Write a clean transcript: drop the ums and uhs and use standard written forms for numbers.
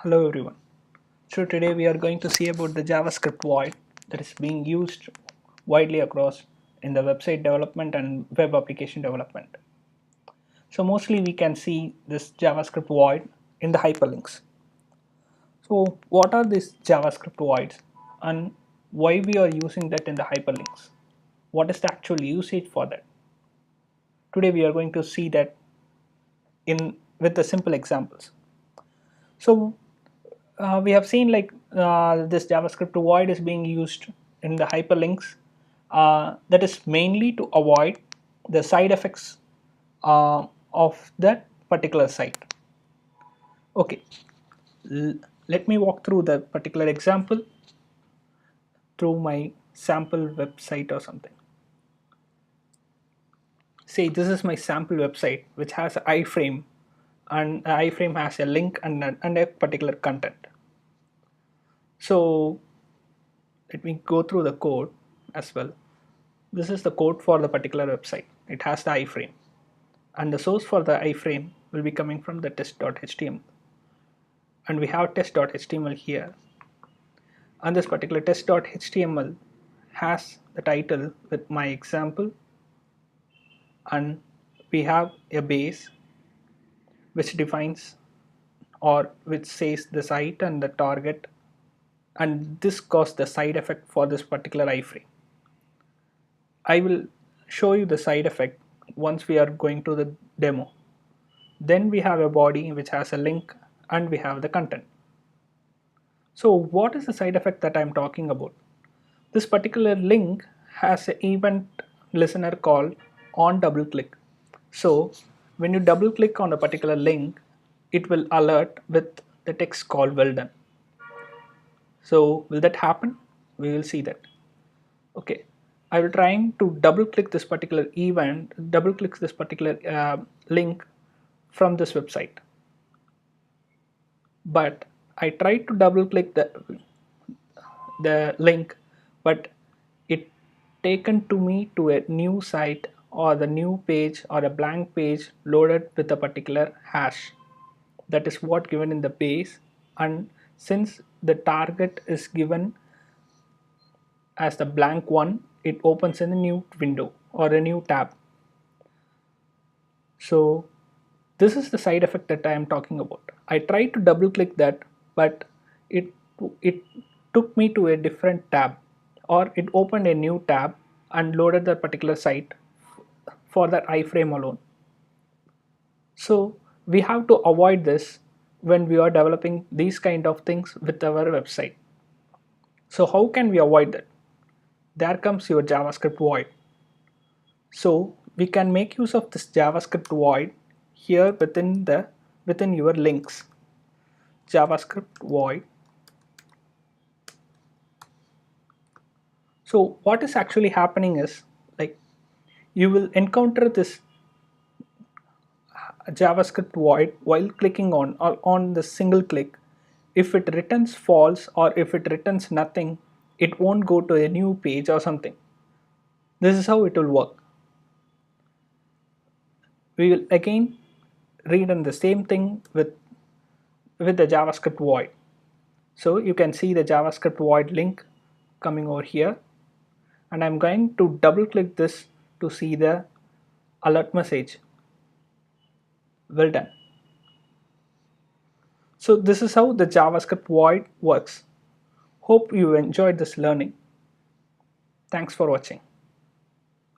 Hello everyone. So today we are going to see about the JavaScript void that is being used widely across in the website development and web application development. So mostly we can see this JavaScript void in the hyperlinks. So what are these JavaScript voids and why we are using that in the hyperlinks? What is the actual usage for that? Today we are going to see that in with the simple examples. So we have seen this JavaScript void is being used in the hyperlinks. That is mainly to avoid the side effects of that particular site. Okay, let me walk through the particular example through my sample website or something. Say this is my sample website which has an iframe, and the iframe has a link and a particular content. So let me go through the code as well. This is the code for the particular website. It has the iframe, and the source for the iframe will be coming from the test.html, and we have test.html here, and this particular test.html has the title with my example, and we have a base which defines or which says the site and the target, and this caused the side effect for this particular iframe. I will show you the side effect once we are going to the demo. Then we have a body which has a link and we have the content. So what is the side effect that I'm talking about? This particular link has an event listener called on double click. So when you double click on a particular link, it will alert with the text called well done. So will that happen? We will see that. Okay, I will trying to double click this particular event, double click this particular link from this website, but I tried to double click the link, but it taken to me to a new site or the new page or a blank page loaded with a particular hash. That is what given in the base, and since the target is given as the blank one, it opens in a new window or a new tab. So this is the side effect that I am talking about. I tried to double click that, but it it took me to a different tab, or it opened a new tab and loaded that particular site for that iframe alone. So we have to avoid this when we are developing these kind of things with our website. So how can we avoid that? There comes your JavaScript void. So we can make use of this JavaScript void here within your links. JavaScript void. So what is actually happening is, like, you will encounter this JavaScript void while clicking on the single click. If it returns false or if it returns nothing, it won't go to a new page or something. This is how it will work. We will again read on the same thing with the JavaScript void. So you can see the JavaScript void link coming over here, and I'm going to double click this to see the alert message. Well done. So this is how the JavaScript void works. Hope you enjoyed this learning. Thanks for watching.